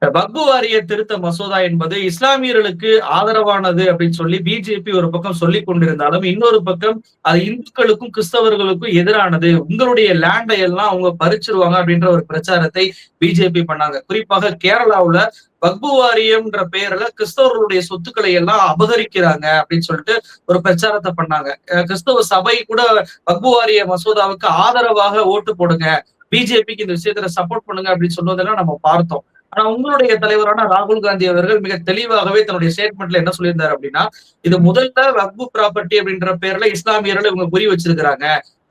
வக்பு வாரிய திருத்த மசோதா என்பது இஸ்லாமியர்களுக்கு ஆதரவானது அப்படின்னு சொல்லி பிஜேபி ஒரு பக்கம் சொல்லிக் கொண்டிருந்தாலும், இன்னொரு பக்கம் அது இந்துக்களுக்கும் கிறிஸ்தவர்களுக்கும் எதிரானது. உங்களுடைய லேண்டை எல்லாம் அவங்க பறிச்சிருவாங்க அப்படின்ற ஒரு பிரச்சாரத்தை பிஜேபி பண்ணாங்க. குறிப்பாக கேரளாவுல வக்பு வாரியம்ன்ற பெயர்ல கிறிஸ்தவர்களுடைய சொத்துக்களை எல்லாம் அபகரிக்கிறாங்க அப்படின்னு சொல்லிட்டு ஒரு பிரச்சாரத்தை பண்ணாங்க. கிறிஸ்தவ சபை கூட வக்பு வாரிய மசோதாவுக்கு ஆதரவாக ஓட்டு போடுங்க, பிஜேபிக்கு இந்த விஷயத்துல சப்போர்ட் பண்ணுங்க அப்படின்னு சொன்னதெல்லாம் நம்ம பார்த்தோம். ஆனா உங்களுடைய தலைவரான ராகுல் காந்தி அவர்கள் மிக தெளிவாகவே தன்னுடைய ஸ்டேட்மெண்ட்ல என்ன சொல்லியிருந்தாரு அப்படின்னா, இது முதல்ல வக்பு ப்ராப்பர்ட்டி அப்படின்ற பேர்ல இஸ்லாமியர்கள் இவங்க குறி வச்சிருக்கிறாங்க.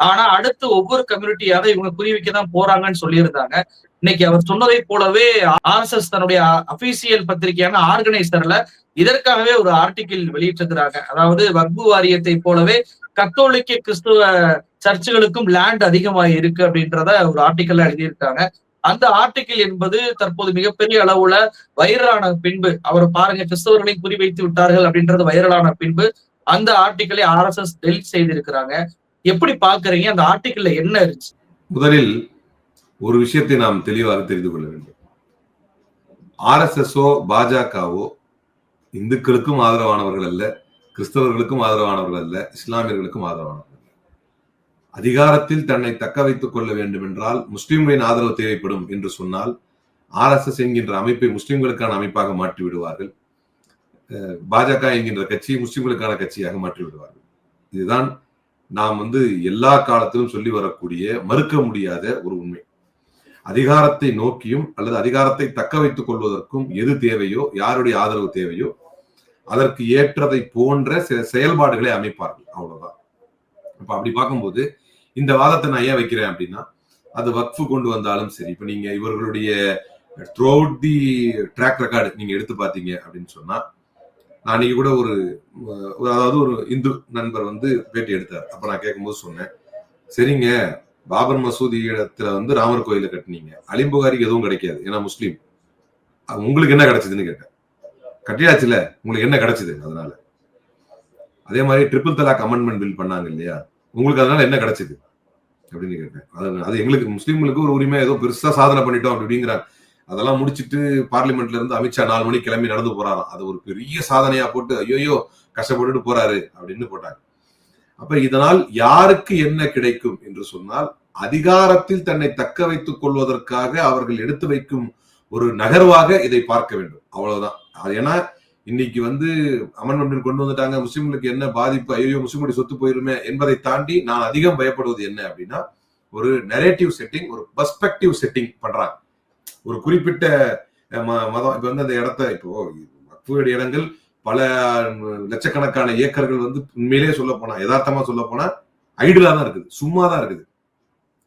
ஆனா அடுத்து ஒவ்வொரு கம்யூனிட்டியாக இவங்க குறி வைக்க தான் போறாங்கன்னு சொல்லியிருந்தாங்க. இன்னைக்கு அவர் சொன்னதை போலவே ஆர்எஸ்எஸ் தன்னுடைய அபிஷியல் பத்திரிகையான ஆர்கனைசர்ல இதற்காகவே ஒரு ஆர்டிகிள் வெளியிட்டிருக்கிறாங்க. அதாவது வக்பு வாரியத்தை போலவே கத்தோலிக்க கிறிஸ்துவ சர்ச்சுகளுக்கும் லேண்ட் அதிகமா இருக்கு அப்படின்றத ஒரு ஆர்டிக்கல்ல எழுதியிருக்காங்க. அந்த ஆர்டிகிள் என்பது தற்போது மிகப்பெரிய அளவுல வைரலான பின்பு, அவர் பாருங்க கிறிஸ்தவர்களை குறிவைத்து விட்டார்கள் அப்படின்றது வைரலான பின்பு அந்த ஆர்டிகிளை ஆர்எஸ்எஸ் டெலிட் செய்திருக்கிறாங்க. எப்படி பாக்குறீங்க? அந்த ஆர்டிகிள்ல என்ன இருந்துச்சு? முதலில் ஒரு விஷயத்தை நாம் தெளிவாக தெரிந்து கொள்ள வேண்டும். ஆர்எஸ்எஸ்ஓ பாஜகவோ இந்துக்களுக்கும் ஆதரவானவர்கள் அல்ல, கிறிஸ்தவர்களுக்கும் ஆதரவானவர்கள் அல்ல, இஸ்லாமியர்களுக்கும் ஆதரவானவர்கள். அதிகாரத்தில் தன்னை தக்க வைத்துக் கொள்ள வேண்டும் என்றால் முஸ்லிம்களின் ஆதரவு தேவைப்படும் என்று சொன்னால் ஆர்எஸ்எஸ் என்கின்ற அமைப்பை முஸ்லிம்களுக்கான அமைப்பாக மாற்றி விடுவார்கள். பாஜக என்கின்ற கட்சியை முஸ்லிம்களுக்கான கட்சியாக மாற்றி விடுவார்கள். இதுதான் நாம் எல்லா காலத்திலும் சொல்லி வரக்கூடிய மறுக்க முடியாத ஒரு உண்மை. அதிகாரத்தை நோக்கியும் அல்லது அதிகாரத்தை தக்க வைத்துக் கொள்வதற்கும் எது தேவையோ, யாருடைய ஆதரவு தேவையோ அதற்கு ஏற்றதை போன்ற சில செயல்பாடுகளை அமைப்பார்கள். அவ்வளவுதான். இப்ப அப்படி பார்க்கும்போது இந்த வாதத்தை நான் ஏன் வைக்கிறேன் அப்படின்னா, அது வக்ஃபு கொண்டு வந்தாலும் சரி, இப்ப நீங்க இவர்களுடைய throughout the track record நீங்க எடுத்து பார்த்தீங்க அப்படின்னு சொன்னா, நான் அன்னைக்கு கூட ஒரு இந்து நண்பர் பேட்டி எடுத்தார். அப்ப நான் கேட்கும்போது சொன்னேன், சரிங்க, பாபர் மசூதி இடத்துல ராமர் கோயில கட்டினீங்க, அலிம்புகாரிக்கு எதுவும் கிடைக்காது, ஏன்னா முஸ்லீம், உங்களுக்கு என்ன கிடைச்சதுன்னு கேட்டேன். கட்டியாச்சுல, உங்களுக்கு என்ன கிடைச்சது? அதனால அதே மாதிரி ட்ரிபிள் தலாக் அமெண்ட்மெண்ட் பில் பண்ணாங்க இல்லையா, உங்களுக்கு அதனால என்ன கிடைச்சது அப்படின்னு கேட்டேன். அது எங்களுக்கு முஸ்லீம்களுக்கு ஒரு உரிமை, ஏதோ பெருசா சாதனை பண்ணிட்டோம் அப்படிங்கிறாங்க. அதெல்லாம் முடிச்சுட்டு பார்லிமெண்ட்ல இருந்து அமித்ஷா 4 மணிக்கு கிளம்பி நடந்து போறாராம். அது ஒரு பெரிய சாதனையா போட்டு ஐயோ கஷ்டப்பட்டுட்டு போறாரு அப்படின்னு போட்டாங்க. அப்ப இதனால் யாருக்கு என்ன கிடைக்கும் என்று சொன்னால், அதிகாரத்தில் தன்னை தக்க வைத்துக் கொள்வதற்காக அவர்கள் எடுத்து வைக்கும் ஒரு நகர்வாக இதை பார்க்க வேண்டும். அவ்வளவுதான். ஏன்னா இன்னைக்கு அமெண்ட்மெண்ட் கொண்டு வந்துட்டாங்க, முஸ்லிம்களுக்கு என்ன பாதிப்பு, ஐயோ முஸ்லிம்களுடைய சொத்து போயிருமே என்பதை தாண்டி நான் அதிகம் பயப்படுவது என்ன அப்படின்னா, ஒரு நரேட்டிவ் செட்டிங், ஒரு பெர்ஸ்பெக்டிவ் செட்டிங் பண்றாங்க. ஒரு குறிப்பிட்ட மதம் இப்ப அந்த இடத்த, இப்போ வக்ஃபுடைய இடங்கள் பல லட்சக்கணக்கான ஏக்கர்கள் உண்மையிலேயே சொல்ல போனா, யதார்த்தமா சொல்ல போனா ஐடியலா தான் இருக்குது, சும்மா தான் இருக்குது.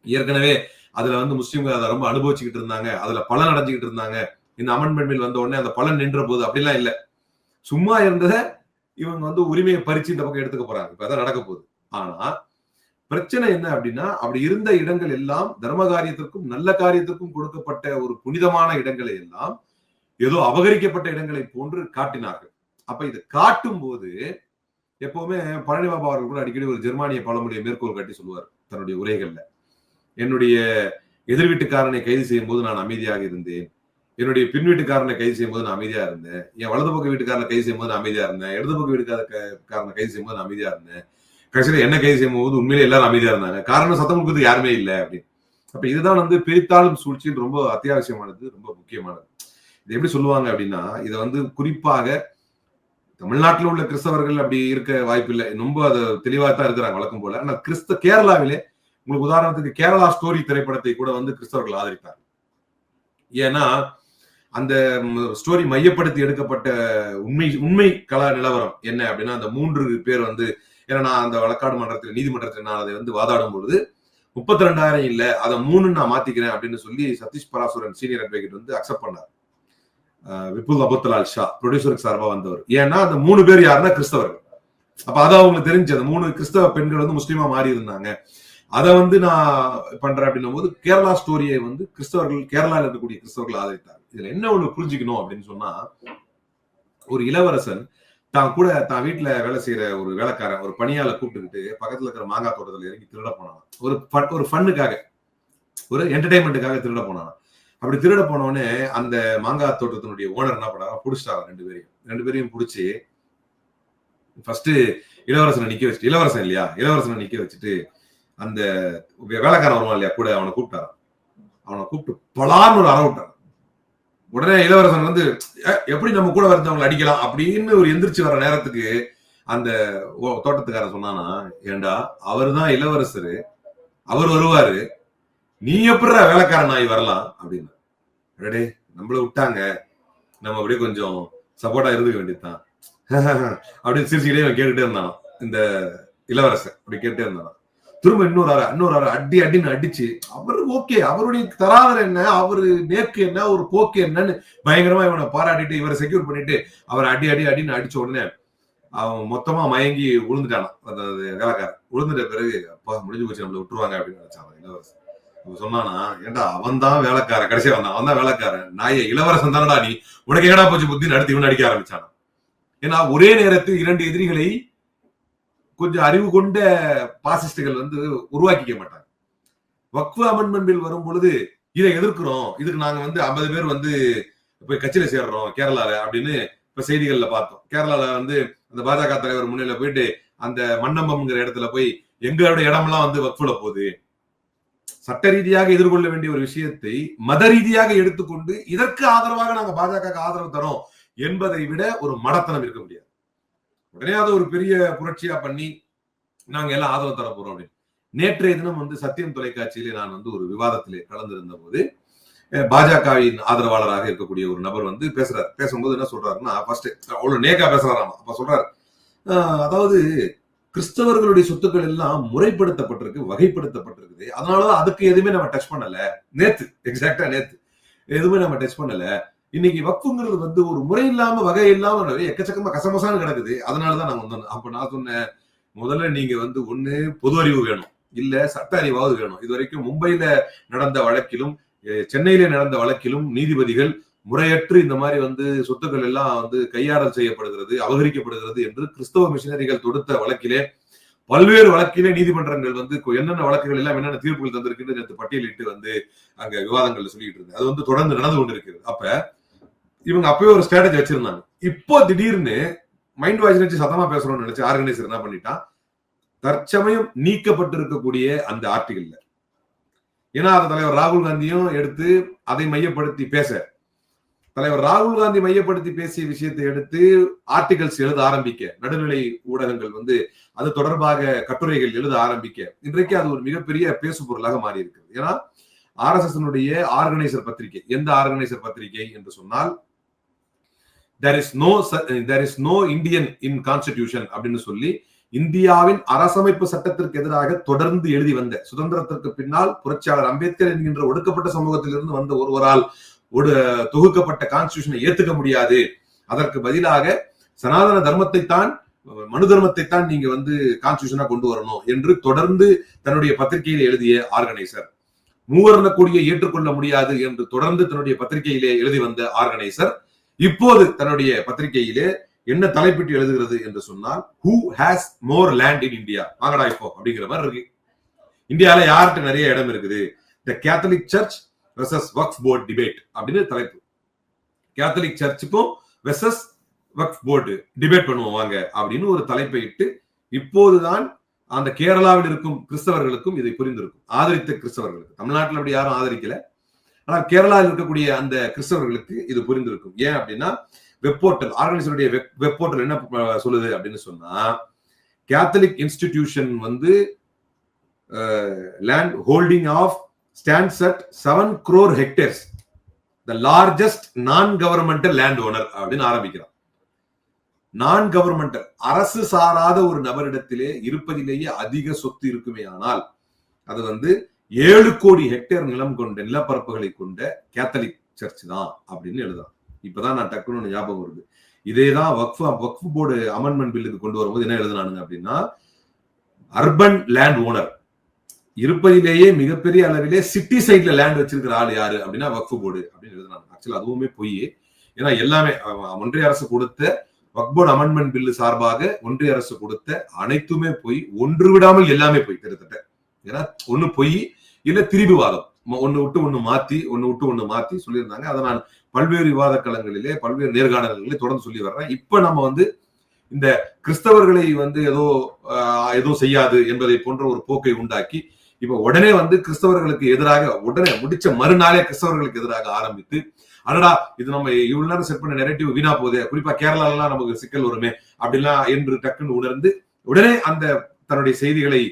ஏற்கனவே அதுல முஸ்லிம்கள் அதை ரொம்ப அனுபவிச்சுக்கிட்டு இருந்தாங்க, அதுல பலன் அடைஞ்சுக்கிட்டு இருந்தாங்க. இந்த அமெண்ட்மெண்ட் பில் வந்த உடனே அந்த பலன் நின்ற போது அப்படிலாம் இல்ல, சும்மா இருந்தத இவங்க உரிமையை பறிச்சு இந்த பக்கம் எடுத்துக்க போறாங்க. இப்ப அதான் நடக்க போகுது. ஆனா பிரச்சனை என்ன அப்படின்னா, அப்படி இருந்த இடங்கள் எல்லாம் தர்ம காரியத்திற்கும் நல்ல காரியத்திற்கும் கொடுக்கப்பட்ட ஒரு புனிதமான இடங்களை எல்லாம் ஏதோ அபகரிக்கப்பட்ட இடங்களை போன்று காட்டினார்கள். அப்ப இதை காட்டும் போது எப்பவுமே பழனி பாபா அவர்கள் கூட அடிக்கடி ஒரு ஜெர்மானிய பழமொழியை மேற்கோள் காட்டி சொல்லுவார் தன்னுடைய உரைகள்ல. என்னுடைய எதிர் வீட்டுக்காரனை கைது செய்யும் போது நான் அமைதியாக இருந்தேன், என்னுடைய பின் வீட்டுக்காரனை கைது செய்யும் போது நான் அமைதியா இருந்தேன், என் வலது பக்க வீட்டுக்காரனை கைது செய்யும் போது நான் அமைதியா இருந்தேன், இடது பக்க வீட்டுக்காரனை கைது செய்யும் போது நான் அமைதியா இருந்தேன், கடைசியில என்ன கைது செய்யும் போது உண்மையிலே எல்லாரும் அமைதியா இருந்தாங்க, காரணம் சத்தம் கொடுக்கறது யாருமே இல்லை அப்படின்னு. அப்ப இதுதான் பிரித்தாளும் சூழ்ச்சியில் ரொம்ப அத்தியாவசியமானது, ரொம்ப முக்கியமானது. இது எப்படி சொல்லுவாங்க அப்படின்னா, இதை குறிப்பாக தமிழ்நாட்டில் உள்ள கிறிஸ்தவர்கள் அப்படி இருக்க வாய்ப்பு இல்லை, ரொம்ப அது தெளிவாக தான் இருக்கிறாங்க வழக்கம் போல. ஆனா கேரளாவிலே உங்களுக்கு உதாரணத்துக்கு கேரளா ஸ்டோரி திரைப்படத்தை கூட ஏற்படுத்தப்பட்டவர்கள் ஆதரித்தார். ஏன்னா அந்த ஸ்டோரி மையப்படுத்தி எடுக்கப்பட்ட உண்மை கலா நிலவரம் என்ன அப்படின்னா, அந்த 3 பேர் ஏன்னா நான் அந்த வழக்காடு மன்றத்தில் நீதிமன்றத்தில் நான் அதை வாதாடும் பொழுது 32,000 இல்ல, அதை 3 நான் மாத்திக்கிறேன் அப்படின்னு சொல்லி Satish Parasaran senior advocate accept பண்ணார். விபுல் அபுத்தலால் ஷா ப்ரொடியூசருக்கு சார்பா வந்தவர். ஏன்னா அந்த 3 பேர் யாருன்னா கிறிஸ்தவர்கள். அப்ப அதான் அவங்களுக்கு தெரிஞ்சு அந்த 3 கிறிஸ்தவ பெண்கள் முஸ்லீமா மாறி இருந்தாங்க. அதை நான் பண்றேன் அப்படின்னும் போது கேரளா ஸ்டோரியை கிறிஸ்தவர்கள், கேரளாவில் இருக்கக்கூடிய கிறிஸ்தவர்கள் ஆதரித்தாங்க. இதுல என்ன ஒண்ணு புரிஞ்சுக்கணும் அப்படின்னு சொன்னா, ஒரு இளவரசன் தான் வீட்டுல வேலை செய்யற ஒரு வேலைக்காரன் ஒரு பணியால கூப்பிட்டுக்கிட்டு பக்கத்துல இருக்கிற மாங்காய் தோட்டத்துல இறங்கி திருட போனான். ஒரு ஃபன்னுக்காக, ஒரு என்டர்டைன்மெண்ட்டுக்காக திருட போனான். அப்படி திருட போனவனே அந்த மாங்காய் தோட்டத்தினுடைய ஓனர் என்ன பண்ணாரா, புடிச்சிட்டாங்க ரெண்டு பேரையும் புடிச்சு ஃபர்ஸ்ட் இளவரசனை நிக்க வச்சுட்டு, இளவரசன் இல்லையா, இளவரசனை நிக்க வச்சுட்டு அந்த வேலைக்காரன் வருவான் இல்லையா கூட, அவனை கூப்பிட்டாரான். அவனை கூப்பிட்டு பலான்னு ஒரு அற விட்டான். உடனே இளவரசன் வந்து எப்படி நம்ம கூட வரவங்களை அடிக்கலாம் அப்படின்னு ஒரு எந்திரிச்சு வர நேரத்துக்கு அந்த தோட்டத்துக்காரன் சொன்னானா, ஏண்டா அவருதான் இளவரசரு, அவர் வருவாரு, நீ எப்படி வேலைக்காரன் ஆகி வரலாம் அப்படின்னு. அடே நம்மள விட்டாங்க, நம்ம அப்படியே கொஞ்சம் சப்போர்ட்டா இருந்துக்க வேண்டியதுதான் அப்படின்னு சிரிச்சுக்கிட்டே கேட்டுட்டே இருந்தான் இந்த இளவரசன். அப்படி கேட்டே இருந்தான். திரும்ப இன்னொரு அடின்னு அடிச்சு அவரு ஓகே, அவருடைய தராதரம் என்ன, அவரு நேர்க்கு என்ன, ஒரு போக்கு என்னன்னு பயங்கரமா இவனை பாராட்டிட்டு இவரை செக்யூர் பண்ணிட்டு அவர் அடின்னு அடிச்ச உடனே அவன் மொத்தமா மயங்கி விழுந்துட்டானான். அதாவது வேலைக்காரன் விழுந்துட்ட பிறகு அப்பா முடிஞ்சு போச்சு, நம்மள விட்டுருவாங்க அப்படின்னு நினைச்சான் இளவரசன். அவன் சொன்னானா, ஏண்டா அவன் தான் வேலைக்காரன், கடைசியா வந்தான், அவன் தான் வேலைக்காரன், நாயே இளவரசன் தானடா நீ, உனக்கு ஏடா போச்சு புத்தின்னு அடுத்து இவன் அடிக்க ஆரம்பிச்சானா. ஏன்னா ஒரே நேரத்தில் 2 எதிரிகளை கொஞ்சம் அறிவு கொண்ட பாசிஸ்டுகள் வந்து உருவாக்கிக்க மாட்டாங்க. வக்ஃப் அமெண்ட்மெண்ட் பில் வரும் பொழுது இதை எதிர்க்கிறோம், இதுக்கு நாங்க வந்து 50 பேர் வந்து போய் கட்சியில சேர்றோம் கேரளால அப்படின்னு இப்ப செய்திகள்ல பார்த்தோம். கேரளால வந்து அந்த பாஜக தலைவர் முன்னில போயிட்டு அந்த மன்னம்பம்ங்கிற இடத்துல போய் எங்களோட இடமெல்லாம் வந்து வக்ஃப்ல போகுது, சட்ட ரீதியாக எதிர்கொள்ள வேண்டிய ஒரு விஷயத்தை மத ரீதியாக எடுத்துக்கொண்டு இதற்கு ஆதரவாக நாங்க பாஜக ஆதரவு தரோம் என்பதை விட ஒரு மடத்தனம் இருக்க முடியாது. உடனே அதை ஒரு பெரிய புரட்சியா பண்ணி நாங்க எல்லாம் ஆதரவு தர போறோம் அப்படின்னு. நேற்றைய தினம் வந்து சத்தியம் தொலைக்காட்சியிலே நான் வந்து ஒரு விவாதத்திலே கலந்திருந்த போது பாஜகவின் ஆதரவாளராக இருக்கக்கூடிய ஒரு நபர் வந்து பேசுறாரு. பேசும்போது என்ன சொல்றாருன்னா, ஃபர்ஸ்ட் அவ்வளவு நேக்கா பேசுறாராமா. அப்ப சொல்றாரு, அதாவது கிறிஸ்தவர்களுடைய சொத்துக்கள் எல்லாம் முறைப்படுத்தப்பட்டிருக்கு, வகைப்படுத்தப்பட்டிருக்குது, அதனாலதான் அதுக்கு எதுவுமே நம்ம டச் பண்ணல. எக்ஸாக்டா நேத்து எதுவுமே நம்ம டச் பண்ணல. இன்னைக்கு வக்ஃபுங்கிறது வந்து ஒரு முறை இல்லாம வகை இல்லாம எக்கச்சக்கமா கசமசான்னு கிடக்குது, அதனாலதான் நாங்க வந்தோம். அப்ப நான் சொன்னேன், முதல்ல நீங்க வந்து ஒண்ணு பொது அறிவு வேணும், இல்ல சட்ட அறிவாவது வேணும். இது வரைக்கும் மும்பையில நடந்த வழக்கிலும் சென்னையில நடந்த வழக்கிலும் நீதிபதிகள் முறையற்று இந்த மாதிரி வந்து சொத்துக்கள் எல்லாம் வந்து கையாடல் செய்யப்படுகிறது, அபகரிக்கப்படுகிறது என்று கிறிஸ்தவ மிஷினரிகள் தொடுத்த வழக்கிலே பல்வேறு வழக்கிலே நீதிமன்றங்கள் வந்து என்னென்ன வழக்குகள் எல்லாம் என்னென்ன தீர்ப்புகள் தந்திருக்குன்னு நேற்று பட்டியலிட்டு வந்து அங்க விவாதங்கள்ல சொல்லிட்டு இருந்தது. அது வந்து தொடர்ந்து நடந்து கொண்டிருக்கிறது. அப்ப இவங்க அப்பவே ஒரு ஸ்ட்ராட்டஜி வச்சிருந்தாங்க. இப்போ திடீர்னு மைண்ட் வாய்ஸ் வச்சு சத்தமா பேசுறோம்னு நினைச்சு ஆர்கனைசர் என்ன பண்ணிட்டான், தற்சமயம் நீக்கப்பட்டிருக்கக்கூடிய அந்த ஆர்டிகல்ல, ஏன்னா அதை தலைவர் ராகுல் காந்தியும் எடுத்து அதை மையப்படுத்தி பேச, தலைவர் ராகுல் காந்தி மையப்படுத்தி பேசிய விஷயத்தை எடுத்து ஆர்டிகல்ஸ் எழுத ஆரம்பிக்க, நடுநிலை ஊடகங்கள் வந்து அது தொடர்பாக கட்டுரைகள் எழுத ஆரம்பிக்க, இன்றைக்கு அது ஒரு மிகப்பெரிய பேசு பொருளாக மாறி இருக்கிறது. ஏன்னா RSS ஆர்கனைசர் பத்திரிகை, எந்த ஆர்கனைசர் பத்திரிகை என்று சொன்னால் there is no Indian in constitution அப்படின்னு சொல்லி இந்தியாவின் அரசமைப்பு சட்டத்திற்கு எதிராக தொடர்ந்து எழுதி வந்த, சுதந்திரத்திற்கு பின்னால் புரட்சியாளர் அம்பேத்கர் என்கின்ற ஒடுக்கப்பட்ட சமூகத்திலிருந்து வந்த ஒருவரால் தொகுக்கப்பட்ட கான்ஸ்டிடியூஷனை ஏத்துக்க முடியாது, அதற்கு பதிலாக சனாதன தர்மத்தை தான், மனு தர்மத்தை தான் நீங்க வந்து கான்ஸ்டிடியூஷனா கொண்டு வரணும் என்று தொடர்ந்து தன்னுடைய பத்திரிகையில எழுதிய ஆர்கனைசர், மூவர்ண கொடியை ஏற்றுக்கொள்ள முடியாது என்று தொடர்ந்து தன்னுடைய பத்திரிகையிலே எழுதி வந்த ஆர்கனைசர் இப்போது தன்னுடைய பத்திரிகையிலே என்ன தலைப்பிட்டு எழுதுகிறது என்று சொன்னால், who has more land in India, வாங்கடா இப்போ அப்படிங்கிற மாதிரி இருக்கு. இந்தியால யார்கிட்ட நிறைய இடம் இருக்குது, the Catholic Church versus Waqf Board debate அப்படின்னு தலைப்பு. கேத்தலிக் சர்ச்சுக்கும் வெர்சஸ் வக்ஃப் போர்டு டிபேட் பண்ணுவோம் வாங்க அப்படின்னு ஒரு தலைப்பை இட்டு, இப்போதுதான் அந்த கேரளாவில் இருக்கும் கிறிஸ்தவர்களுக்கும் இதை புரிந்திருக்கும், ஆதரித்த கிறிஸ்தவர்களுக்கு. தமிழ்நாட்டில் அப்படி யாரும் ஆதரிக்கல, ஆனால் கேரளாவில் இருக்கக்கூடிய அந்த கிறிஸ்தவர்களுக்கு இது புரிந்திருக்கும். ஏன் அப்படின்னா, வெப்போர்ட்டல், ஆர்கனைசருடைய வெப்போர்ட்டல் என்ன சொல்லுது அப்படின்னு சொன்னா, கேத்தலிக் இன்ஸ்டிடியூஷன் வந்து land holding of stands at 7 crore hectares, the largest non-governmental landowner அப்படின்னு ஆரம்பிக்கிறான். நான் கவர்மெண்டல், அரசு சாராத ஒரு நபரிடத்திலே இருப்பதிலேயே அதிக சொத்து இருக்குமே ஆனால் அது வந்து 7 கோடி ஹெக்டேர் நிலம் கொண்ட நிலப்பரப்புகளை கொண்ட கேத்தலிக் சர்ச் தான் அப்படின்னு எழுதுறான். இப்பதான் நான் டக்குன்னு ஞாபகம் வருது. இதேதான் வக்ஃப் போர்டு அமெண்ட்மெண்ட் பில்லுக்கு கொண்டு வரும்போது என்ன எழுதுனானுங்க அப்படின்னா, அர்பன் லேண்ட் ஓனர், இருப்பதிலேயே மிகப்பெரிய அளவிலே சிட்டி சைட்ல லேண்ட் வச்சிருக்கிற ஆள் யாரு அப்படின்னா வக்ஃப் போர்டு அப்படின்னு எழுதுனாங்க. ஆக்சுவலா அதுவுமே போய், ஏன்னா எல்லாமே ஒன்றிய அரசு கொடுத்த வக்ஃப் போர்டு அமெண்ட்மெண்ட் பில்லு சார்பாக ஒன்றிய அரசு கொடுத்த அனைத்துமே போய், ஒன்று விடாமல் எல்லாமே போய் கிட்டத்தட்ட. ஏன்னா ஒண்ணு பொய் இல்ல திரிபுவாதம். ஒன்னு விட்டு ஒண்ணு மாத்தி சொல்லியிருந்தாங்க. அதை நான் பல்வேறு விவாத களங்களிலே பல்வேறு நேர்காணல்களிலே தொடர்ந்து சொல்லி வர்றேன். இப்ப நம்ம இந்த கிறிஸ்தவர்களை ஏதோ செய்யாது என்பதை போன்ற ஒரு போக்கை உண்டாக்கி இப்ப உடனே கிறிஸ்தவர்களுக்கு எதிராக உடனே முடிச்ச மறுநாளே கிறிஸ்தவர்களுக்கு எதிராக ஆரம்பித்து, அடடா இது நம்ம இவ்வளவு நேரம் செட் பண்ண நெரேட்டிவ் வீணா போகுது, குறிப்பா கேரளால எல்லாம் நமக்கு சிக்கல் வருமே அப்படிலாம் என்று டக்குன்னு உணர்ந்து உடனே தன்னுடைய செய்திகளை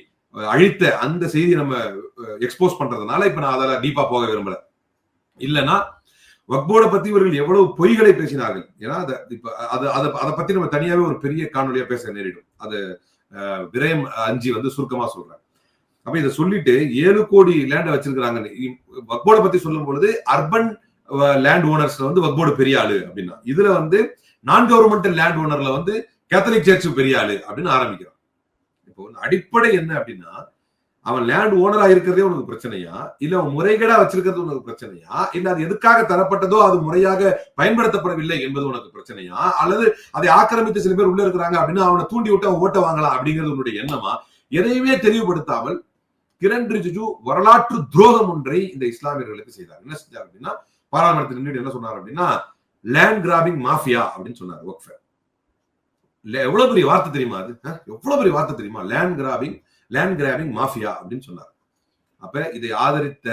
அழித்த அந்த செய்தி நம்ம எக்ஸ்போஸ் பண்றதுனால இப்ப நான் அதெல்லாம் டீப்பா போக விரும்பல. இல்லைன்னா வக்போர்டை பத்தி இவர்கள் எவ்வளவு பொய்களை பேசினார்கள். ஏன்னா அதை பத்தி நம்ம தனியாவே ஒரு பெரிய காணொலியா பேச நேரிடும். அது விரயம் அஞ்சி சுருக்கமா சொல்றேன். அப்ப இதை சொல்லிட்டு 7 கோடி லேண்ட வச்சிருக்காங்க. வக்போர்டை பத்தி சொல்லும் பொழுது அர்பன் லேண்ட் ஓனர்ஸ்ல வக்போர்டு பெரிய ஆளு அப்படின்னா, இதுல நான் கவர்மெண்டல் லேண்ட் ஓனர்ல கேத்தலிக் சர்ச் பெரிய ஆளு அப்படின்னு ஆரம்பிக்கிறான். இப்போ அடிப்படை என்ன அப்படின்னா, அவன் லேண்ட் ஓனரா இருக்கிறதே உனக்கு பிரச்சனையா, இல்ல அவன் முறைகேடா வச்சிருக்கிறது உனக்கு பிரச்சனையா, இல்ல அது எதுக்காக தரப்பட்டதோ அது முறையாக பயன்படுத்தப்படவில்லை என்பது உனக்கு பிரச்சனையா, அல்லது அதை ஆக்கிரமித்து சில பேர் உள்ள இருக்கிறாங்க அப்படின்னு அவனை தூண்டி விட்டு அவன் ஓட்ட வாங்கலாம் அப்படிங்கிறது உன்னுடைய எண்ணமா? எதையுமே தெளிவுபடுத்தாமல் கிரண் ரிஜிஜு வரலாற்று துரோகம் ஒன்றை இந்த இஸ்லாமியர்களுக்கு செய்தார். என்ன செஞ்சார் அப்படின்னா, பாராளுமன்றத்தில் என்ன சொன்னார் அப்படின்னா, லேண்ட் கிராபிங் மாஃபியா அப்படின்னு சொன்னார். வக்ஃப எவ்வளவு பெரிய வார்த்தை தெரியுமா? அது எவ்வளவு பெரிய வார்த்தை தெரியுமா? லேண்ட் கிராபிங் மாஃபியா அப்படின்னு சொன்னார். அப்ப இதை ஆதரித்த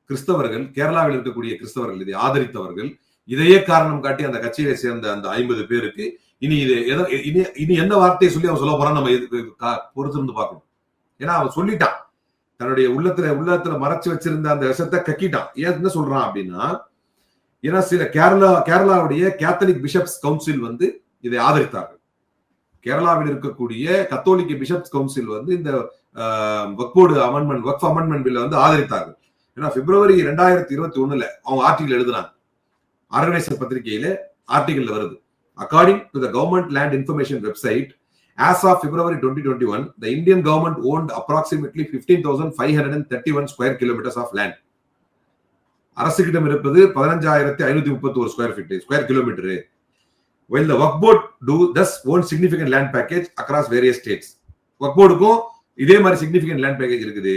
கிறிஸ்தவர்கள், கேரளாவில் இருக்கக்கூடிய கிறிஸ்தவர்கள், இதை ஆதரித்தவர்கள், இதையே காரணம் காட்டி அந்த கட்சியை சேர்ந்த அந்த 50 பேருக்கு இனி என்ன வார்த்தையை சொல்லி அவன் சொல்ல போறான்னு நம்ம பொறுத்திருந்து பார்க்கணும். ஏன்னா அவன் சொல்லிட்டான், தன்னுடைய உள்ளத்துல மறைச்சு வச்சிருந்த அந்த விஷத்தை கக்கிட்டான். ஏன் என்ன சொல்றான் அப்படின்னா, ஏன்னா சில கேரளாவுடைய கேத்தலிக் பிஷப்ஸ் கவுன்சில் இதை ஆதரித்தார்கள். கேரளாவில் இருக்கக்கூடிய கத்தோலிக்க பிஷப்ஸ் கவுன்சில் இந்த வக்ஃப் அமெண்ட்மெண்ட் பில்ல ஆதரித்தார்கள். ஏன்னா பிப்ரவரி 2021 அவங்க ஆர்டிகல் எழுதுனாங்க. ஆர்கனைசர் பத்திரிகையில ஆர்டிகல் வருது. According to the Government Land Information website, as of February 2021, the Indian government owned approximately 15,531 square kilometers of land. அரசுகிடம் இருப்பது 15,531 square kilometre. While the Waqf Board thus own significant land package across various states. Waqf Boardக்கும் இதே மாதிரி significant land package இருக்குது.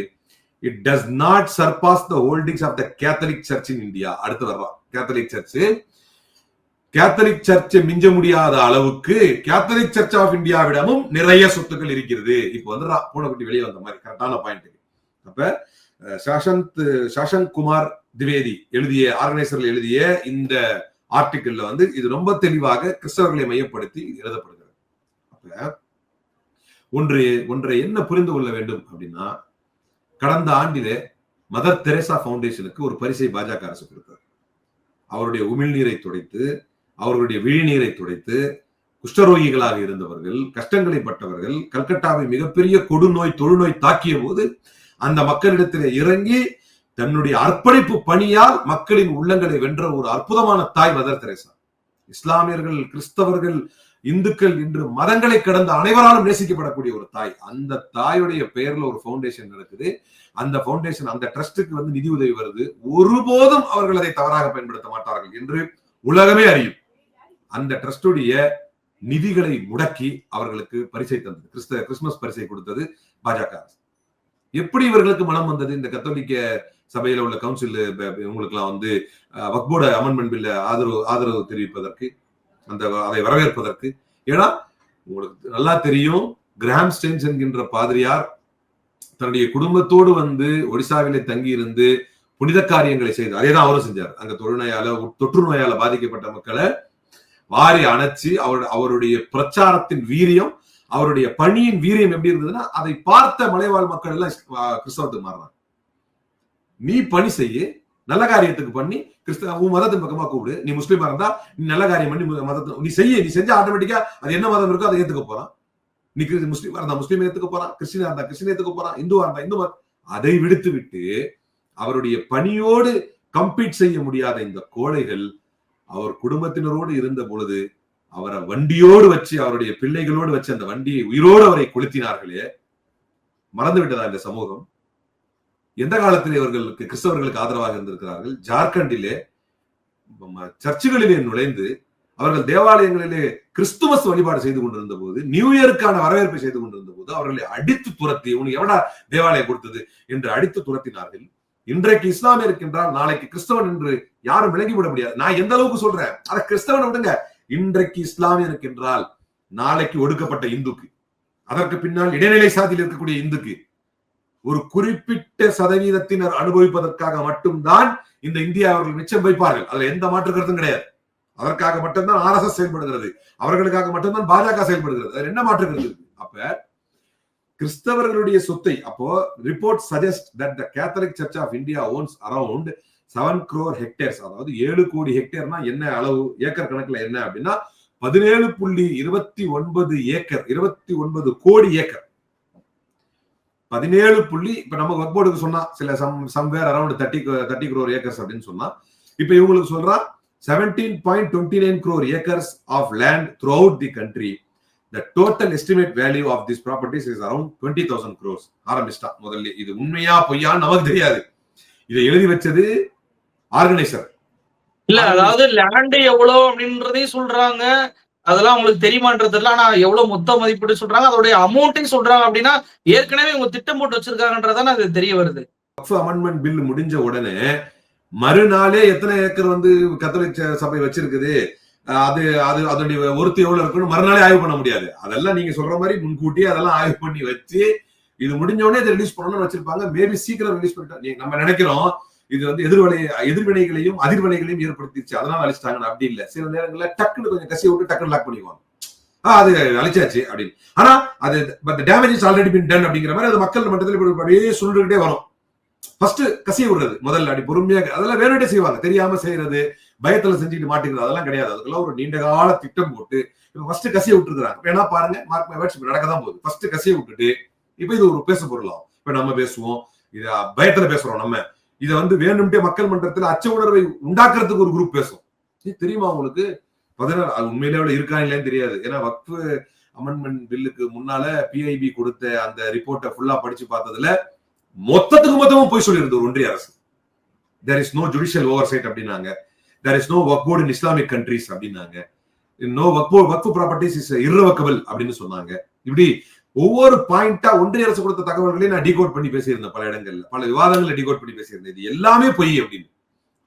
It does not surpass the holdings of the Catholic Church in India. அடுத்து வரலாம். Catholic சர்ச்சை மிஞ்ச முடியாத அளவுக்கு Catholic church of இந்தியாவிடமும் நிறைய சொத்துக்கள் இருக்கிறது. இப்போ பூனைக்குட்டி வெளியே வந்த மாதிரி கரெக்டான பாயிண்ட். அப்ப சஷந்த் குமார் திவேதி ஆர்கனைசர்ல எழுதிய இந்த ஆர்டிக்கல்ல இது ரொம்ப தெளிவாக கிறிஸ்தவர்களை மையப்படுத்தி எழுதப்படுகிறது. அப்ப ஒன்றை என்ன புரிந்து கொள்ள வேண்டும் அப்படின்னா, கடந்த ஆண்டிலே மதர் தெரேசா பவுண்டேஷனுக்கு ஒரு பரிசை பாஜக அரசு கொடுத்தார். அவருடைய உமிழ்நீரை துடைத்து, அவர்களுடைய விழிநீரை துடைத்து, குஷ்டரோகிகளாக இருந்தவர்கள், கஷ்டங்களை பட்டவர்கள், கல்கட்டாவை மிகப்பெரிய தொழுநோய் தாக்கிய போது அந்த மக்களிடத்திலே இறங்கி தன்னுடைய அர்ப்பணிப்பு பணியால் மக்களின் உள்ளங்களை வென்ற ஒரு அற்புதமான தாய் மதர் தெரேசா. இஸ்லாமியர்கள், கிறிஸ்தவர்கள், இந்துக்கள் என்று மதங்களை கடந்த அனைவராலும் நேசிக்கப்படக்கூடிய ஒரு தாய். அந்த தாயுடைய பெயர்ல ஒரு பவுண்டேஷன் இருக்குது. அந்த பவுண்டேஷன், அந்த ட்ரஸ்டுக்கு நிதி உதவி வருது. ஒருபோதும் அவர்கள் அதை தவறாக பயன்படுத்த மாட்டார்கள் என்று உலகமே அறியும். அந்த ட்ரஸ்டுடைய நிதிகளை முடக்கி அவர்களுக்கு பரிசை தந்தது, கிறிஸ்துமஸ் பரிசை கொடுத்தது பாஜக அரசு. எப்படி இவர்களுக்கு மனம் வந்தது? இந்த கத்தோலிக்க சபையில உள்ள கவுன்சில் உங்களுக்கு எல்லாம் வக்ஃப் போர்டு அமெண்ட்மெண்ட் பில்ல ஆதரவு தெரிவிப்பதற்கு, அதை வரவேற்பதற்கு. ஏன்னா உங்களுக்கு நல்லா தெரியும், கிராம் ஸ்டெயின்ஸ் என்கின்ற பாதிரியார் தன்னுடைய குடும்பத்தோடு ஒடிசாவிலே தங்கி இருந்து புனித காரியங்களை செய்தார். அதேதான் அவரும் செஞ்சார். அங்க தொற்று நோயால பாதிக்கப்பட்ட மக்களை வாரி அணைச்சு அவருடைய பிரச்சாரத்தின் வீரியம், அவருடைய பணியின் வீரியம் எப்படி இருந்ததுன்னா, அதை பார்த்த மலைவாழ் மக்கள் எல்லாம் கிறிஸ்தவத்துக்கு மாறினாங்க. நீ பணி செய்ய, நல்ல காரியத்துக்கு பண்ணி உன் மதத்தின் பக்கமா கூப்பிடு. நீ முஸ்லீமா இருந்தா நீ நல்ல காரியம் பண்ணி மதத்தை நீ செஞ்ச ஆட்டோமேட்டிக்கா அது என்ன மதம் இருக்கோ அதை ஏத்துக்க போறான். நீ முஸ்லீமா இருந்தா முஸ்லீம் ஏத்துக்க போறான், கிறிஸ்டினா இருந்தா கிறிஸ்டின் ஏத்துக்க போறான், இந்துவா இருந்தா இந்து மதம். அதை விடுத்து விட்டு அவருடைய பணியோடு கம்பீட் செய்ய முடியாத இந்த கோழைகள் அவர் குடும்பத்தினரோடு இருந்த பொழுது அவரை வண்டியோடு வச்சு, அவருடைய பிள்ளைகளோடு வச்சு அந்த வண்டியை உயிரோடு அவரை கொளுத்தினார்களே. மறந்து விட்டதா இந்த சமூகம்? எந்த காலத்திலே இவர்களுக்கு, கிறிஸ்தவர்களுக்கு ஆதரவாக இருந்திருக்கிறார்கள்? ஜார்க்கண்டிலே சர்ச்சுகளிலே நுழைந்து அவர்கள் தேவாலயங்களிலே கிறிஸ்துமஸ் வழிபாடு செய்து கொண்டிருந்த போது, நியூ இயருக்கான வரவேற்பை செய்து கொண்டிருந்த போது அவர்களை அடித்து துரத்தி, உனக்கு எவனா தேவாலயம் கொடுத்தது என்று அடித்து துரத்தினார்கள். இன்றைக்கு இஸ்லாமிய இருக்கின்றால் நாளைக்கு கிறிஸ்தவன் என்று யாரும் விளங்கிவிட முடியாது. நான் எந்த அளவுக்கு சொல்றேன், அத கிறிஸ்தவனை விடுங்க, இன்றைக்கு இஸ்லாமிய இருக்கின்றால் நாளைக்கு ஒடுக்கப்பட்ட இந்துக்கு, அதற்கு பின்னால் இடைநிலை சாதியில் இருக்கக்கூடிய இந்துக்கு, ஒரு குறிப்பிட்ட சதவீதத்தினர் அனுபவிப்பதற்காக மட்டும்தான் இந்த இந்தியா அவர்கள் மிச்சம் வைப்பார்கள். அதுல எந்த மாற்று கருத்தும் கிடையாது. அதற்காக மட்டும்தான் RSS செயல்படுகிறது, அவர்களுக்காக மட்டும்தான் பாஜக செயல்படுகிறது. அதுல என்ன மாற்று கருத்து இருக்கு? அப்ப கிறிஸ்தவர்களுடைய சொத்தை, அப்போ report suggest that the Catholic church of India owns around 7 crore hectares, அதாவது 7 கோடி ஹெக்டேர்னா என்ன அளவு, ஏக்கர் கணக்குல என்ன அப்படின்னா 17.29 ஏக்கர், 29 கோடி ஏக்கர். 17 இப்ப நம்ம வக்ஃப் போர்டுக்கு சொன்னா சில சம்வேர் அரௌண்ட் 30 crore ஏக்கர்ஸ் அப்படின்னு சொன்னா, இப்ப இவங்களுக்கு சொல்றா 17.29 crore acres of land throughout the country. The total estimate value of these properties is around 20,000 crores. ஆரம்பிச்சிட்டா முதல்ல. இது உண்மையா பொய்யான்னு நமக்கு தெரியாது. இதை எழுதி வச்சது ஆர்கனைசர் இல்ல. அதாவது லேண்ட் எவ்வளவு அப்படின்றதையும் சொல்றாங்க, அதெல்லாம் உங்களுக்கு தெரியுமான்றதுல. ஆனா எவ்வளவு மொத்த மதிப்பீடு சொல்றாங்க, அதோடைய அமௌண்ட்டையும் சொல்றாங்க. அப்படின்னா ஏற்கனவே இவங்க திட்டம் போட்டு வச்சிருக்காங்கன்றதான அது தெரிய வருது. வக்ஃப் அமெண்ட்மெண்ட் பில் முடிஞ்ச உடனே மறுநாளே எத்தனை ஏக்கர் வந்து கத்தோலிக் சபை வச்சிருக்குது, அது அது அதனுடைய ஒருத்து எவ்வளவு இருக்குன்னு மறுநாளே ஆய்வு பண்ண முடியாது. அதெல்லாம் நீங்க சொல்ற மாதிரி முன்கூட்டியே அதெல்லாம் ஆய்வு பண்ணி வச்சு இது முடிஞ்ச உடனே இதை ரிலீஸ் பண்ணணும்னு வச்சிருப்பாங்க. மேபி சீக்கிரம் ரிலீஸ் பண்ணிட்டா நம்ம நினைக்கிறோம் இது வந்து எதிர்வினைகளையும் அதிர்வினைகளையும் ஏற்படுத்திச்சு, அதனால அழிச்சிட்டாங்க. அப்படி இல்லை. சில நேரங்களில் டக்குன்னு கொஞ்சம் கசிய விட்டு டக்குன்னு லாக் பண்ணிக்குவாங்க, அது அழிச்சாச்சு அப்படின்னு. ஆனா அது but damage is already bin ton அப்படிங்கிற மாதிரி அது மக்கள் மட்டத்தில் அப்படியே சொல்லிக்கிட்டே வரும். ஃபர்ஸ்ட் கசிய விடுறது முதல்ல, அப்படி பொறுமையாக, அதெல்லாம் வேணுட்டே செய்வாங்க, தெரியாம செய்யறது, பயத்துல செஞ்சுட்டு மாட்டேங்கிறது, அதெல்லாம் கிடையாது. அதுக்கெல்லாம் ஒரு நீண்ட கால திட்டம் போட்டு ஃபர்ஸ்ட் கசிய விட்டுருக்காங்க. வேணா பாருங்க, மார்க் மை வேர்ட்ஸ் நடக்கதான் போகுது. ஃபர்ஸ்ட் கசிய விட்டுட்டு இப்ப இது ஒரு பேச பொருளாகும். இப்ப நம்ம பேசுவோம், இது பயத்துல பேசுறோம். நம்ம இதை வந்து வேணும்ட்டே மக்கள் மன்றத்தில் அச்ச உணர்வை உண்டாக்குறதுக்கு ஒரு குரூப் பேசும். தெரியுமா உங்களுக்கு 16 அது உண்மையிலே இருக்கா இல்லைன்னு தெரியாது. ஏன்னா வக்ஃப் அமெண்ட்மெண்ட் பில்லுக்கு முன்னால PIB கொடுத்த அந்த ரிப்போர்ட்டை ஃபுல்லா படிச்சு பார்த்ததுல மொத்தத்துக்கு மொத்தமும் போய் சொல்லியிருந்தது ஒன்றிய அரசு. there is no judicial oversight அப்படின்னாங்க, there is no work board in Islamic countries அப்படின்னாங்க, no work properties is irrevocable அப்படின்னு சொன்னாங்க. இப்படி ஒவ்வொரு பாயிண்டா ஒன்றிய அரசு கொடுத்த தகவல்களையும் நான் டிகோட் பண்ணி பேசியிருந்தேன். பல இடங்கள்ல பல விவாதங்கள்ல டிகோட் பண்ணி பேசியிருந்தேன். இது எல்லாமே பொய் அப்படின்னு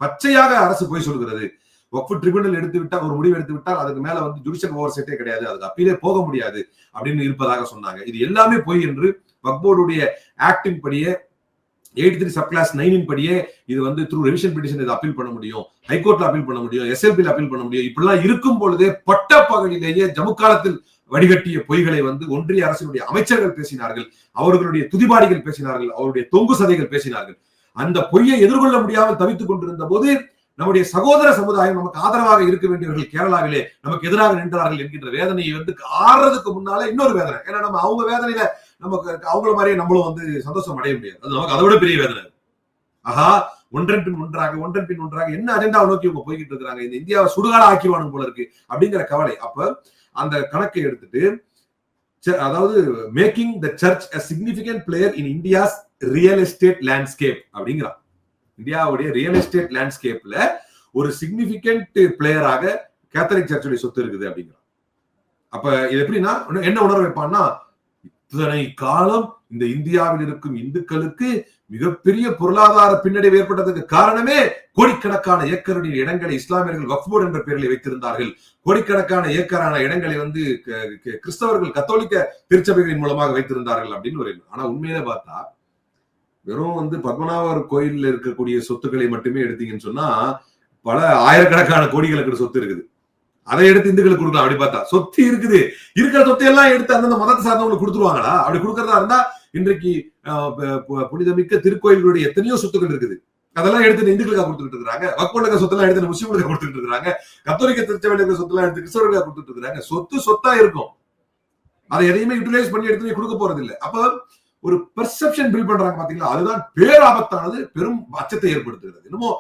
பச்சையாக அரசு பொய் சொல்கிறது. வக்ஃப் ட்ரிபியூனல் எடுத்து விட்டால், ஒரு முடிவு எடுத்து விட்டால் அதுக்கு மேல வந்து ஜுடிஷியல் ஓவர்சைட்டே கிடையாது, அதுக்கு அப்பீலே போக முடியாது அப்படின்னு இருப்பதாக சொன்னாங்க. இது எல்லாமே பொய் என்று வக்ஃப் போர்டுடைய ஆக்டின் படியே 83 சப்கிளாஸ் 9 படியே இது வந்து த்ரூ ரெவிஷன் பெட்டிஷன் இதை அப்பீல் பண்ண முடியும், ஹைகோர்ட்ல அப்பீல் பண்ண முடியும், SLPல அப்பீல் பண்ண முடியும். இப்படிலாம் இருக்கும் பொழுதே பட்ட பகலிலேயே ஜம்மு காலத்தில் வடிகட்டிய பொய்களை வந்து ஒன்றிய அரசினுடைய அமைச்சர்கள் பேசினார்கள், அவர்களுடைய துதிபாடிகள் பேசினார்கள், அவருடைய தொங்கு சதைகள் பேசினார்கள். அந்த பொய்யை எதிர்கொள்ள முடியாமல் தவித்துக் கொண்டிருந்த போது நம்முடைய சகோதர சமுதாயம் நமக்கு ஆதரவாக இருக்க வேண்டியவர்கள் கேரளாவிலே நமக்கு எதிராக நின்றார்கள் என்கின்ற வேதனையை வந்து ஆறுறதுக்கு முன்னால இன்னொரு வேதனை. ஏன்னா நம்ம அவங்க வேதனையில நமக்கு அவங்கள மாதிரியே நம்மளும் வந்து சந்தோஷம் அடைய முடியாது. அது நமக்கு அதை விட பெரிய வேதனை. ஆஹா, ஒன்றன் பின் ஒன்றாக என்ன அஜெண்டாவை நோக்கி இவங்க போய்கிட்டு இருக்கிறாங்க, இந்த இந்தியாவை சுடுகாட ஆக்கிவானும் போல இருக்கு அப்படிங்கிற கவலை. அப்ப அந்த கணக்கை எடுத்துட்டு, அதாவது making the church a significant player in India's real estate landscape அப்படிங்கிறான். இந்தியாவுடைய ரியல் எஸ்டேட் லேண்ட்ஸ்கேப்ல ஒரு சிக்னிபிகன்ட் பிளேயராக கேத்தலிக் சர்ச்சுடைய சொத்து இருக்குது அப்படிங்கிறான். அப்ப இது எப்படின்னா என்ன உணர வைப்பான்னா, இத்தனை காலம் இந்த இந்தியாவில் இருக்கும் இந்துக்களுக்கு மிகப்பெரிய பொருளாதார பின்னடைவு ஏற்பட்டதுக்கு காரணமே கோடிக்கணக்கான ஏக்கருடைய இடங்களை இஸ்லாமியர்கள் வக்ஃப் போர்டு என்ற பெயரில் வைத்திருந்தார்கள். கோடிக்கணக்கான ஏக்கரான இடங்களை வந்து கிறிஸ்தவர்கள் கத்தோலிக்க திருச்சபைகளின் மூலமாக வைத்திருந்தார்கள் அப்படின்னு ஒரு. ஆனா உண்மையில பார்த்தா வெறும் வந்து பத்மநாபர் கோயில்ல இருக்கக்கூடிய சொத்துக்களை மட்டுமே எடுத்தீங்கன்னு சொன்னா பல ஆயிரக்கணக்கான கோடிகளுக்கு சொத்து இருக்குது. அதை எடுத்து இந்துக்களுக்கு கொடுக்கலாம். அப்படி பார்த்தா சொத்து இருக்குது, இருக்கிற சொத்தையெல்லாம் எடுத்து அந்தந்த மதத்தை சார்ந்தவங்களுக்கு கொடுத்துருவாங்களா? அப்படி கொடுக்கறதா இருந்தா இன்றைக்கு புனிதமிக்க திருக்கோயில்களுடைய எத்தனையோ சொத்துக்கள் இருக்குது, அதெல்லாம் எடுத்து இந்துக்களுக்காக கொடுத்துட்டு இருக்காங்க. வக்ஃப் சொத்தெல்லாம் எடுத்து முஸ்லிம்களுக்கு கொடுத்துட்டு இருக்காங்க. கத்தோலிக்க திருச்சபையில சொத்தெல்லாம் எடுத்து கிறிஸ்தவர்களுக்காக கொடுத்துட்டு இருக்காங்க. சொத்தா இருக்கும், அதை எதையுமே யூட்டிலைஸ் பண்ணி எடுத்து கொடுக்க போறது இல்லை. அப்ப ஒரு பெர்செப்ஷன் பில்ட் பண்றாங்க பாத்தீங்களா, அதுதான் பேராபத்தானது, பெரும் அச்சத்தை ஏற்படுத்துகிறது. இன்னமும்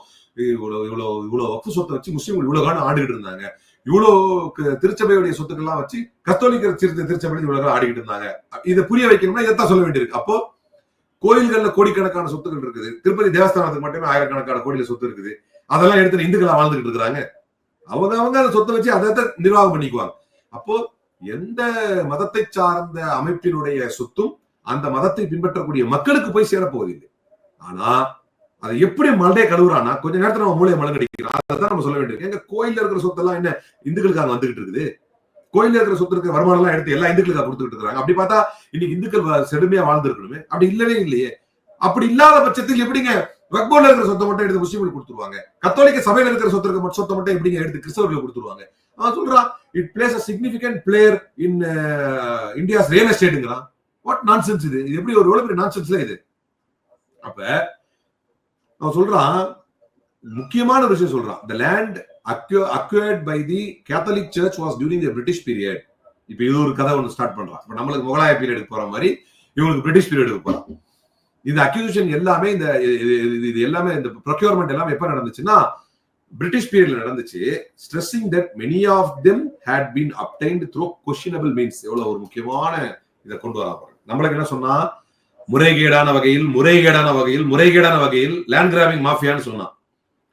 இவ்வளவு வக்ஃப் சொத்தை வச்சு முஸ்லிம்கள் இவ்வளவு காலம் ஆடிக்கிட்டு இருந்தாங்க, இவ்வளவு திருச்சபையுடைய சொத்துக்கள்லாம் வச்சு கத்தோலிக்க திருச்சபை இவ்வளவு காலம் ஆடிக்கிட்டு இருந்தாங்க. இதை புரிய வைக்கணும்னா இதைத்தான் சொல்ல வேண்டியிருக்கு. அப்போ கோயில்கள்ல கோடிக்கணக்கான சொத்துக்கள் இருக்குது, திருப்பதி தேவஸ்தானத்துக்கு மட்டுமே ஆயிரக்கணக்கான கோடியில சொத்து இருக்குது, அதெல்லாம் எடுத்து இந்துக்களா வாழ்ந்துகிட்டு இருக்கிறாங்க. அவங்க அந்த சொத்தை வச்சு அதை நிர்வாகம் பண்ணிக்குவாங்க. அப்போ எந்த மதத்தை சார்ந்த அமைப்பினுடைய சொத்தும் அந்த மதத்தை பின்பற்றக்கூடிய மக்களுக்கு போய் சேரப்போவதில்லை. ஆனா அதை எப்படி மண்டே கழுவுறான்னா கொஞ்ச நேரத்துல நம்ம மூளையை மலங்கடிக்கிறான். அதான் நம்ம சொல்ல வேண்டியது. எங்க கோயில்ல இருக்கிற சொத்தெல்லாம் என்ன இந்துக்களுக்காக வந்துகிட்டு இருக்குது? கோயில்ல இருக்கிற சொத்து இருக்கிற வருமானம் எல்லாம் எடுத்து எல்லா இந்துக்களுக்காக கொடுத்துட்டு இருக்காங்க. அப்படி பார்த்தா இன்னைக்கு இந்துக்கள் செழுமையா வாழ்ந்துருக்கணுமே, அப்படி இல்லவே இல்லையே. அப்படி இல்லாத பட்சத்தில் எப்படிங்க வக்ஃப் போர்டுல இருக்கிற சொத்தை மட்டும் எடுத்து முஸ்லீம்களுக்கு கொடுத்துருவாங்க? கத்தோலிக்க சபையில இருக்கிற சொத்தை மட்டும் எப்படிங்க எடுத்து கிறிஸ்தவர்களுக்கு கொடுத்துருவாங்க? அவன் சொல்றான் it plays a significant player in India's real எஸ்டேட்டுங்கிறான். வாட் நான்சென்ஸ் இது? எப்படி ஒரு எவ்வளவு பெரிய நான்சென்ஸ்ல இது? அப்ப அவன் சொல்றான் முக்கியமான ஒரு விஷயம் சொல்றான். the land acquired by the Catholic Church was during the British period. இப்ப இது ஒரு கதை ஒன்று ஸ்டார்ட் பண்றான். இப்ப நம்மளுக்கு முகலாய பீரியடுக்கு போற மாதிரி இவங்களுக்கு பிரிட்டிஷ் பீரியடுக்கு போறான். இந்த அக்யூசிஷன் எல்லாமே இது எல்லாமே இந்த ப்ரொக்யூர்மெண்ட் எல்லாமே எப்ப நடந்துச்சுன்னா பிரிட்டிஷ் பீரியட்ல நடந்துச்சு. Stressing that many of them had been obtained through questionable means. எவ்வளவு ஒரு முக்கியமான இதை கொண்டு வராங்க. நம்மளுக்கு என்ன சொன்னா முறைகேடான வகையில் லேண்ட் கிராபிங் மாஃபியான்னு சொன்னான்.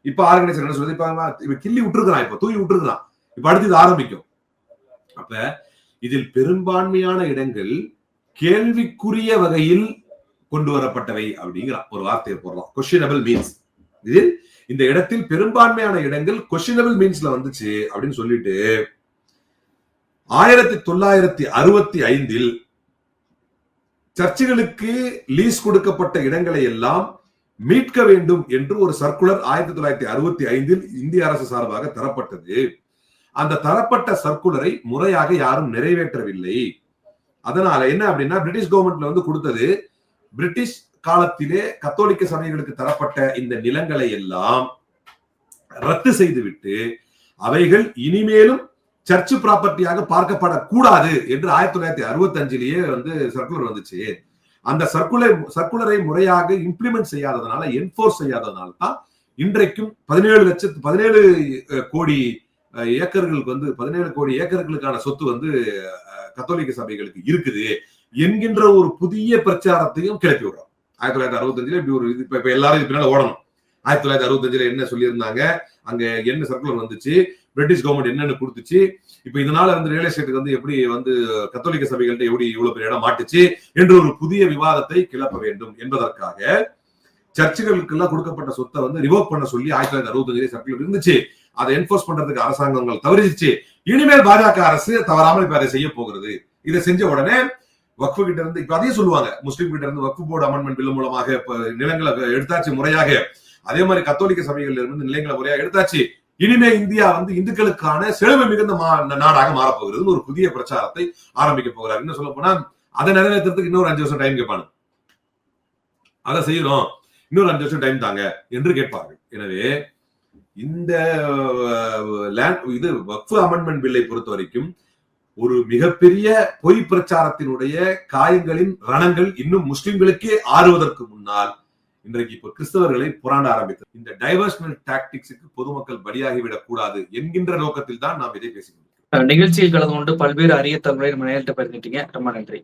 இப்ப ஆர்கனைசர் என்ன சொல்றது? இப்ப கிள்ளி விட்டுருக்கான், இப்ப தூக்கி விட்டுருக்கான். இப்ப அடுத்து இது ஆரம்பிக்கும். அப்ப இதில் பெரும்பான்மையான இடங்கள் கேள்விக்குரிய வகையில் கொண்டு வரப்பட்டவை அப்படிங்கிறான். ஒரு வார்த்தையை போடுறான், கொஸ்டினபிள் மீன்ஸ். இதில் இந்த இடத்தில் பெரும்பான்மையான இடங்கள் கொஸ்டினபிள் மீன்ஸ்ல வந்துச்சு அப்படின்னு சொல்லிட்டு 1965 சர்ச்சுகளுக்கு லீஸ் கொடுக்கப்பட்ட இடங்களை எல்லாம் மீட்க வேண்டும் என்று ஒரு சர்க்குலர் 1965 இந்திய அரசு சார்பாக தரப்பட்டது. அந்த தரப்பட்ட சர்க்குலரை முறையாக யாரும் நிறைவேற்றவில்லை. அதனால என்ன அப்படின்னா பிரிட்டிஷ் கவர்மெண்ட்ல கொடுத்தது பிரிட்டிஷ் காலத்திலே கத்தோலிக்க சபைகளுக்கு தரப்பட்ட இந்த நிலங்களை எல்லாம் ரத்து செய்துவிட்டு அவைகள் இனிமேலும் சர்ச் ப்ராப்பர்ட்டியாக பார்க்கப்படக்கூடாது என்று 1965 சர்க்குலர் வந்துச்சு. அந்த சர்க்குலரை முறையாக இம்ப்ளிமெண்ட் செய்யாததுனால, என்போர்ஸ் செய்யாததுனால தான் இன்றைக்கும் 17 கோடி ஏக்கர்களுக்கு 17 கோடி ஏக்கர்களுக்கான சொத்து கத்தோலிக்க சபைகளுக்கு இருக்குது என்கின்ற ஒரு புதிய பிரச்சாரத்தையும் கிளப்பி விடுறோம். 1965 இப்படி ஒரு இப்ப எல்லாரும் இது பின்னால ஓடணும். 1965 என்ன சொல்லியிருந்தாங்க, அங்க என்ன சர்க்குலர் வந்துச்சு, பிரிட்டிஷ் கவர்மெண்ட் என்னன்னு கொடுத்துச்சு, இப்ப இதனால ரியல் எஸ்டேட்டுக்கு எப்படி கத்தோலிக்க சபைகள்ட்ட எப்படி இவ்வளவு பெரிய இடம் மாட்டுச்சு என்று ஒரு புதிய விவாதத்தை கிளப்ப வேண்டும் என்பதற்காக சர்ச்சுகளுக்கு எல்லாம் கொடுக்கப்பட்ட சொத்தை ரிவோக் பண்ண சொல்லி 1965 சர்க்குலர் இருந்துச்சு. அதை என்போர்ஸ் பண்றதுக்கு அரசாங்கங்கள் தவறிச்சு. இனிமேல் பாஜக அரசு தவறாமல் இப்ப அதை செய்ய போகிறது. இதை செஞ்ச உடனே வக்ஃபு கிட்ட இருந்து இப்ப அதையும் சொல்லுவாங்க, முஸ்லீம் கிட்ட இருந்து வக்ஃபு போர்டு அமெண்ட்மெண்ட் பில் மூலமாக இப்ப நிலங்களை எடுத்தாச்சு முறையாக. அதே மாதிரி கத்தோலிக்க சபைகள்ல இருந்து நிலங்களை முறையாக எடுத்தாச்சு. இனிமே இந்தியா இந்துக்களுக்கான செழுமை மிகுந்த நாடாக மாறப்போகிறது ஒரு புதிய பிரச்சாரத்தை ஆரம்பிக்க போகிறார். என்ன சொல்ல போனா அதை நிறைவேற்றுறதுக்கு இன்னொரு 5 வருஷம் டைம் கேட்பாங்க. அதை செய்யறோம், இன்னொரு 5 வருஷம் டைம் தாங்க என்று கேட்பார்கள். எனவே இந்த வக்ஃபு அமெண்ட்மெண்ட் பில்லை பொறுத்த வரைக்கும் ஒரு மிகப்பெரிய பொய் பிரச்சாரத்தினுடைய காயங்களின் ரணங்கள் இன்னும் முஸ்லிம்களுக்கே ஆறுவதற்கு முன்னால் இன்றைக்கு இப்ப கிறிஸ்தவர்களை புராண்ட ஆரம்பித்தது. இந்த டைவர்ஷனல் டாக்டிக்ஸுக்கு பொதுமக்கள் பலியாகிவிடக் கூடாது என்கின்ற நோக்கத்தில் தான் நாம் இதை பேசிக்கொண்டிருக்கிறோம். நிகழ்ச்சியில் கலந்து கொண்டு பல்வேறு அரிய தகவலை நம்ம நேரிட்ட பகிர்ந்துட்டீங்க. ரொம்ப நன்றி.